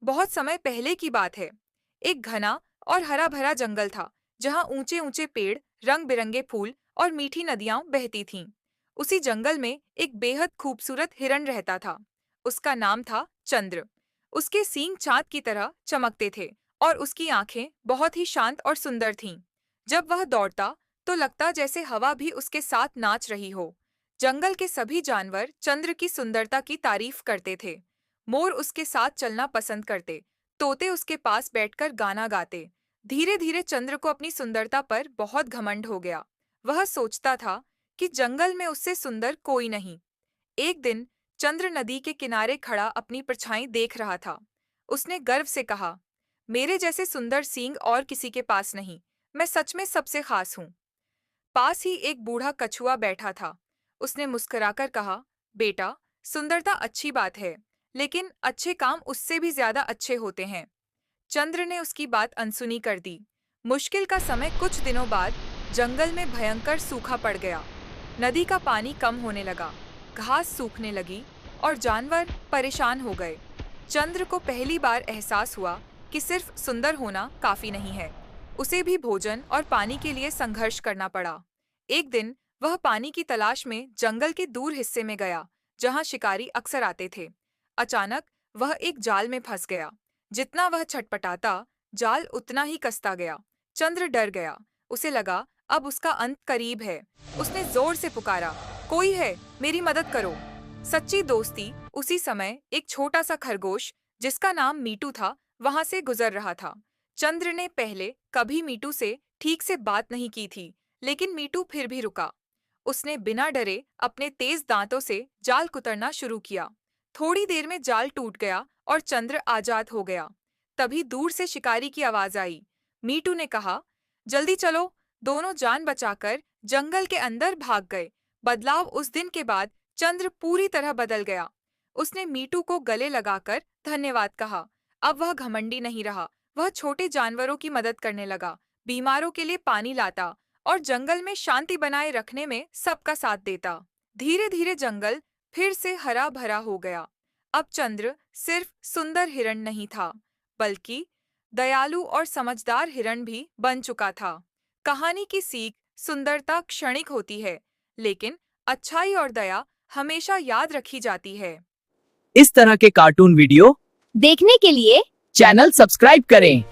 बहुत समय पहले की बात है। एक घना और हरा भरा जंगल था, जहाँ ऊंचे ऊंचे पेड़, रंग बिरंगे फूल और मीठी नदियां बहती थीं। उसी जंगल में एक बेहद खूबसूरत हिरण रहता था। उसका नाम था चंद्र। उसके सींग चांद की तरह चमकते थे और उसकी आंखें बहुत ही शांत और सुंदर थीं। जब वह दौड़ता तो लगता जैसे हवा भी उसके साथ नाच रही हो। जंगल के सभी जानवर चंद्र की सुंदरता की तारीफ करते थे। मोर उसके साथ चलना पसंद करते, तोते उसके पास बैठकर गाना गाते। धीरे धीरे चंद्र को अपनी सुंदरता पर बहुत घमंड हो गया। वह सोचता था कि जंगल में उससे सुंदर कोई नहीं। एक दिन चंद्र नदी के किनारे खड़ा अपनी परछाई देख रहा था। उसने गर्व से कहा, मेरे जैसे सुंदर सींग और किसी के पास नहीं। मैं सच में सबसे खास हूँ। पास ही एक बूढ़ा कछुआ बैठा था। उसने मुस्कुराकर कहा, बेटा, सुंदरता अच्छी बात है, लेकिन अच्छे काम उससे भी ज्यादा अच्छे होते हैं। चंद्र ने उसकी बात अनसुनी कर दी। मुश्किल का समय कुछ दिनों बाद जंगल में भयंकर सूखा पड़ गया। नदी का पानी कम होने लगा, घास सूखने लगी और जानवर परेशान हो गए। चंद्र को पहली बार एहसास हुआ कि सिर्फ सुंदर होना काफी नहीं है। उसे भी भोजन और पानी के लिए संघर्ष करना पड़ा। एक दिन वह पानी की तलाश में जंगल के दूर हिस्से में गया, जहां शिकारी अक्सर आते थे। अचानक वह एक जाल में फंस गया। जितना वह छटपटाता, जाल उतना ही कसता गया। चंद्र डर गया। उसे लगा अब उसका अंत करीब है। उसने जोर से पुकारा, कोई है, मेरी मदद करो। सच्ची दोस्ती। उसी समय एक छोटा सा खरगोश, जिसका नाम मीटू था, वहां से गुजर रहा था। चंद्र ने पहले कभी मीटू से ठीक से बात नहीं की थी, लेकिन मीटू फिर भी रुका। उसने बिना डरे अपने तेज दांतों से जाल कुतरना शुरू किया। थोड़ी देर में जाल टूट गया और चंद्र आजाद हो गया। तभी दूर से शिकारी की आवाज आई। मीटू ने कहा, जल्दी चलो। दोनों जान बचाकर जंगल के अंदर भाग गए। बदलाव उस दिन के बाद चंद्र पूरी तरह बदल गया। उसने मीटू को गले लगाकर धन्यवाद कहा। अब वह घमंडी नहीं रहा। वह छोटे जानवरों की मदद करने लगा, बीमारों के लिए पानी लाता और जंगल में शांति बनाए रखने में सबका साथ देता। धीरे धीरे जंगल फिर से हरा भरा हो गया। अब चंद्र सिर्फ सुंदर हिरण नहीं था, बल्कि दयालु और समझदार हिरण भी बन चुका था। कहानी की सीख, सुंदरता क्षणिक होती है, लेकिन अच्छाई और दया हमेशा याद रखी जाती है। इस तरह के कार्टून वीडियो देखने के लिए चैनल सब्सक्राइब करें।